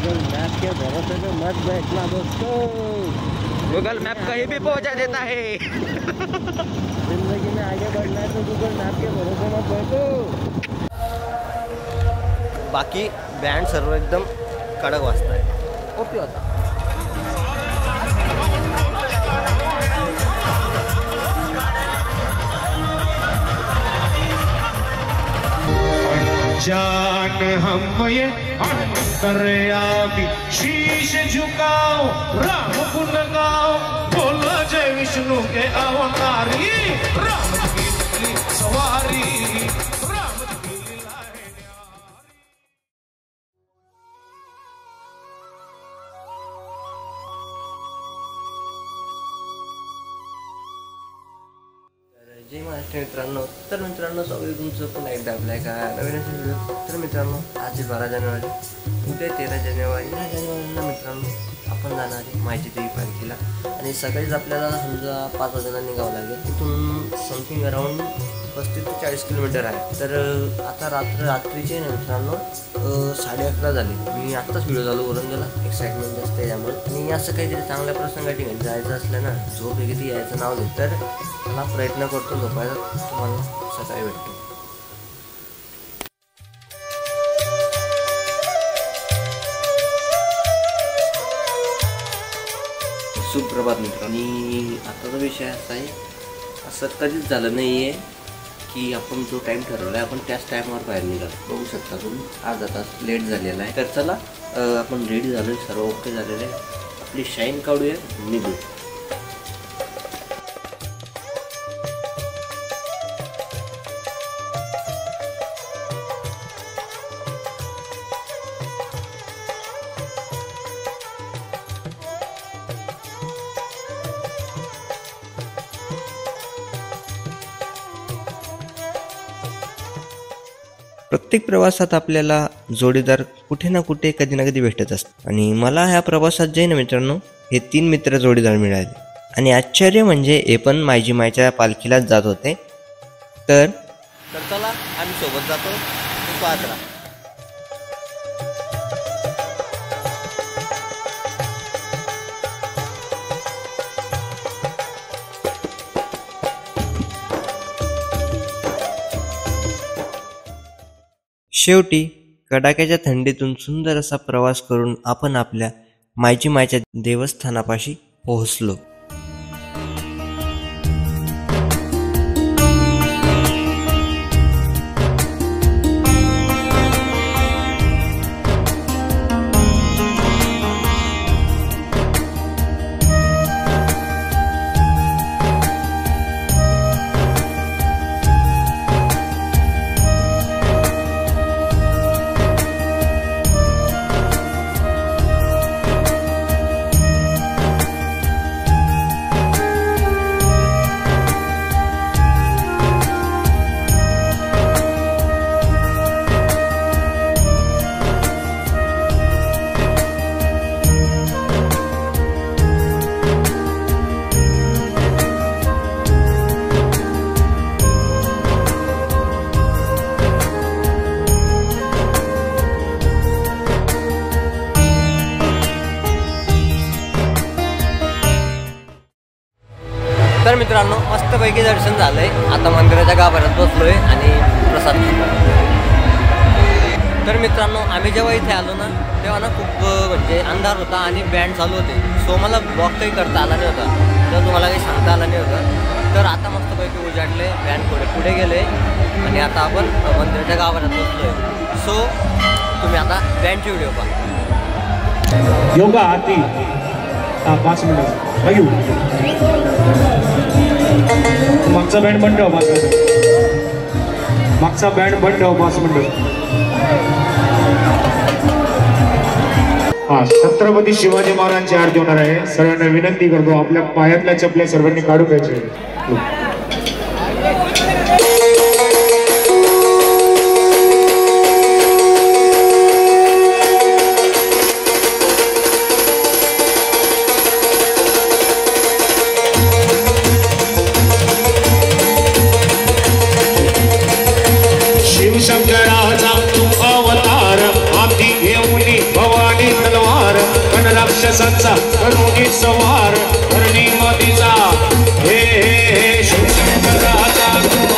Google map के भरोसे पे मत बैठना दोस्तों। गूगल मैप कहीं भी पहुंचा देता है। जिंदगी में आगे बढ़ना है तो गूगल मैप के भरोसे मत बैठो। बाकी बँड सर्व एकदम कडक वाजताय। ओके होता जान हम ये अंतर्यामी शीश झुकाओ राम गुण गाओ बोलो जय विष्णु के अवतारी राम की सवारी राम की लीलाएं जय महाराष्ट्र मित्रांनो। तर मित्रांनो स्वागत तुमचं पुन्हा एकदा आपल्या एका नवीन व्हिडिओ। तर मित्रांनो आज 12 जानेवारी, उद्या 13 जानेवारी। या जानेवारीला मित्रांनो आपण जाणार आहे माहिती देवी पालखीला आणि सकाळीच आपल्याला समजा 5 वाजता निघावं लागेल। तिथून समथिंग अराउंड 35 ते 40 किलोमीटर आहे। तर आता रात्रीचे ना मित्रांनो 11:30 झाले। मी आत्ताच व्हिडिओ चालू करून दिला, एक्साइटमेंट जास्त आहे त्यामुळे। आणि असं काहीतरी चांगल्या प्रसंगाठी जायचं असलं ना, झोप किती यायचं नाव घेत तर मला प्रयत्न करतो झोपायचा। तुम्हाला सकाळी भेटतो। सुप्रभात मित्र। आणि आताचा विषय असा आहे, असं कधीच झालं नाही आहे की आपण जो टाईम ठरवला आहे आपण त्याच टाईमवर बाहेर निघालो। बघू शकता तुम्ही अर्धा तास लेट झालेला आहे। तर चला आपण रेडी झालो, सर्व ओके झालेलं आहे। आपली शाईन काढूया, निघू। प्रत्येक प्रवासात आपल्याला जोडीदार कुठे ना कुठे कधी ना कधी भेटत असतात आणि मला ह्या प्रवासात जे ना मित्रांनो हे 3 मित्र जोडीदार मिळाले आणि आश्चर्य म्हणजे हे पण माझी मायच्या पालखीलाच जात होते। तर चला आम्ही सोबत जातो, पाहत राहा। शेवटी कडाक्याच्या थंडीतून सुंदर असा प्रवास करून आपण आपल्या मायची मायच्या देवस्थानापाशी पोहोचलो। तर मित्रांनो मस्तपैकी दर्शन झालंय। आता मंदिराच्या गाभाऱ्यात बसलोय आणि प्रसाद घेतला। तर मित्रांनो आम्ही जेव्हा इथे आलो ना तेव्हा ना खूप म्हणजे अंधार होता आणि बँड चालू होते। सो मला ब्लॉग काही करता आला नाही होता, तर तुम्हाला काही सांगता आला नाही होता। तर आता मस्तपैकी उजाडले, बँड पुढे गेले आणि आता आपण मंदिराच्या गाभाऱ्यात बसलोय। सो तुम्ही आता बँडची व्हिडिओ पहा। योगा आती 5 मिनिट मागचा बँड बंद ठेवा, 5 मिनिट मागचा बँड बंद ठेवा, 5 मिनिट। हा छत्रपती शिवाजी महाराजांची आरती होणार आहे। सर्वांना विनंती करतो आपल्या पायातल्या चपल्या सर्वांनी काढून घ्यायचे। शिवशंकराचा तू अवतार, हाती घेऊन भवानी तलवार। राक्षसांचा करुणी संहार धरणी मातीचा हे हे हे शिवशंकराचा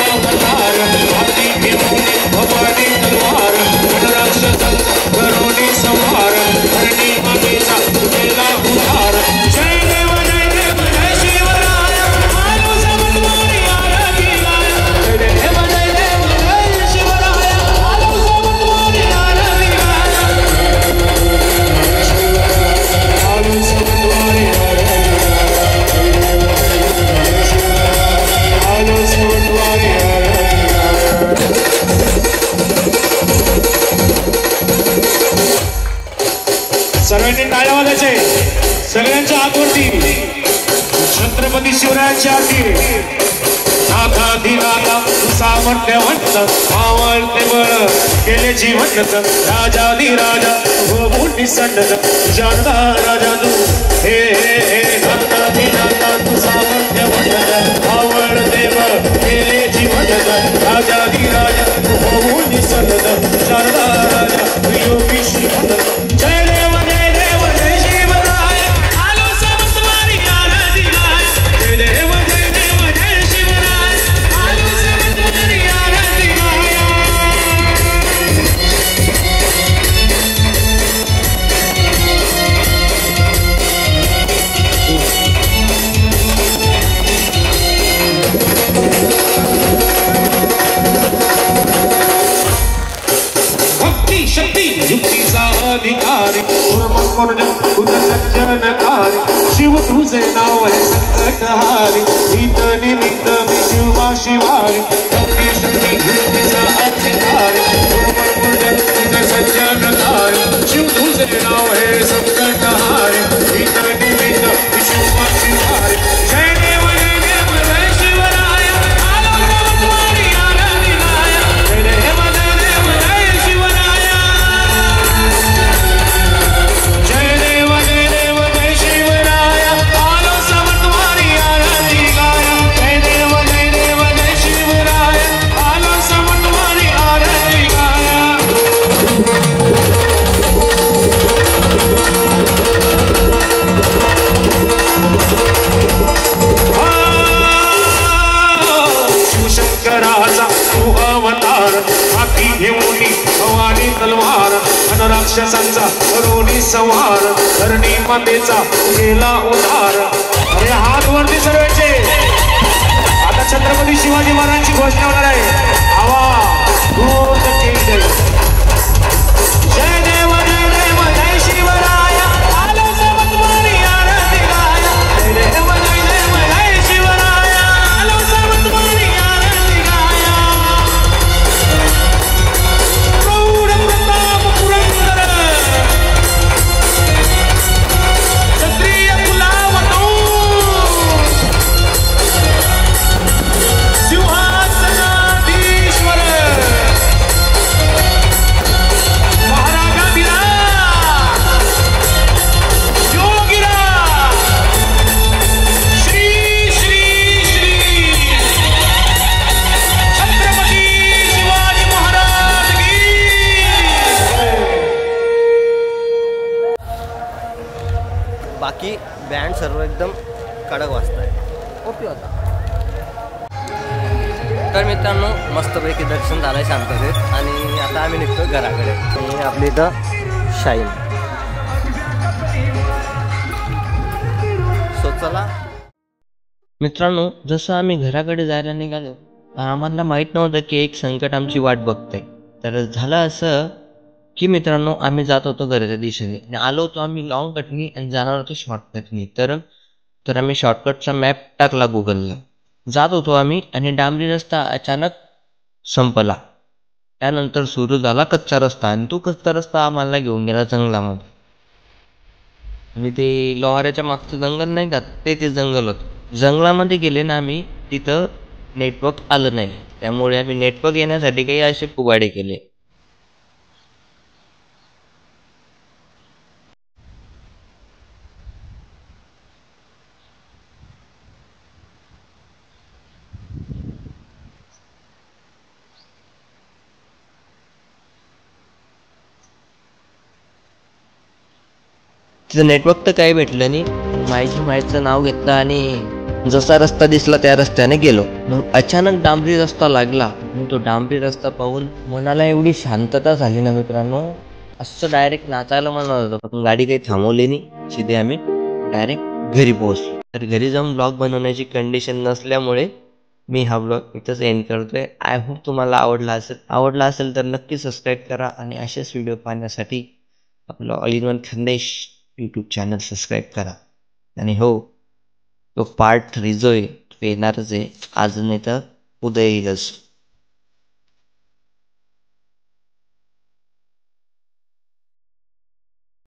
अवतार हाती घेऊन भवानी तलवार राक्षसांचा करुणी संहार धरणी मातीचा केला उद्धार जय देव जय शिवराय आलो समन्वय आरती गाय जय देव जय शिवराय आलो समन्वय आरती गाय आलो समन्वय आलो समन्वय सर्वांनी टाळ्या वाजायचे सगळ्यांच्या हातवरती छत्रपती शिवरायांची आरती नाथाधिनाथा सामर्थ्यवंत आवडते बळ केले जीवंत राजाधिराजा हो मोठी संत जानदा राजा तू हे हे हे नाथाधिनाथा सामर्थ्यवंत आवडते बळ केले जीवंत राजाधिराजा हो मोठी संत जानदा राजा योगी श्रीमंत जय देव जय शिवराय आलो समन्वय आरती गाय जय देव जय शिवराय आलो समन्वय आरती गाय भक्ती शक्ती युक्तीचा अधिकारी सज्जनकारी शिव तुझे नाव आहे संकटहारी हित निमित्त मी शिवा शिवारी भक्ती शक्ती युक्तीचा अधिकारी सज्जनकारी शिव तुझे नाव आहे संकटहारी हित निमित्त मी शिवा शिवारी जय देव जय शिवराय आलो समन्वय आरती गाय जय देव जय शिवराय जय देव जय शिवराय आलो समन्वय आरती गाय जय देव जय शिवराय आलो समन्वय आरती गाय शिवशंकराचा तू अवतार हाती घेऊन भवानी तलवार अन राक्षसांचा करुणी संहार धरणी मातेचा केला उद्धार अरे हात वरती सर्वांचे आता छत्रपती शिवाजी महाराजांची घोषणा होणार आहे आवा दूर जय देव जय शिवराय आलो समन्वय आरती गाय जय देव जय शिवराय आलो समन्वय आरती गाय प्रौढ प्रताप पुरंदर क्षत्रिय कुलावतो सिंहासनाधीश्वर बाकी बँड सर्व एकदम कडक वाजताय ओके होता. तर मित्रांनो मस्तपैकी दर्शन झालंय शांततेत आणि आता आम्ही निघतो घराकडे. आणि आपली इथं शाईन. सो चला मित्रांनो, जसं आम्ही घराकडे जायला निघालो आम्हाला माहीत नव्हतं की एक संकट आमची वाट बघतंय. तर झालं असं की मित्रांनो, आम्ही जात होतो घराच्या दिशेने आणि आलो होतो आम्ही लॉंग कटनी आणि जाणार होतो शॉर्टकटनी. तर आम्ही शॉर्टकटचा मॅप टाकला गुगलला. जात होतो आम्ही आणि डांबरी रस्ता अचानक संपला. त्यानंतर सुरू झाला कच्चा रस्ता आणि तो कच्चा रस्ता आम्हाला घेऊन गेला जंगलामध्ये. आणि ते लोहाराच्या मागचं जंगल नाही का, ते जंगल होतं. जंगलामध्ये गेले ना आम्ही, तिथं नेटवर्क आलं नाही. त्यामुळे आम्ही नेटवर्क येण्यासाठी काही असे पुवाडे केले. तिथं नेटवर्क तर काही भेटलं नाही. माईची माईचं नाव घेतलं आणि जसा रस्ता दिसला त्या रस्त्याने गेलो. मग अचानक डांबरी रस्ता लागला. मग तो डांबरी रस्ता पाहून मनाला एवढी शांतता झाली ना मित्रांनो, असं डायरेक्ट नाचायला मन होतं. पण गाडी काही थांबवली नाही, सीधे आम्ही डायरेक्ट घरी पोहोचलो. तर घरी जाऊन ब्लॉग बनवण्याची कंडिशन नसल्यामुळे मी हा ब्लॉग इथंच एंड करतोय. आय होप तुम्हाला आवडला असेल तर नक्की सबस्क्राईब करा आणि असेच व्हिडिओ पाहण्यासाठी आपलं all in one Khandesh YouTube channel subscribe करा. आणि हो, तो पार्ट 3 जो आहे तो येणारच आहे, आज नाही तर उद्या येईलच.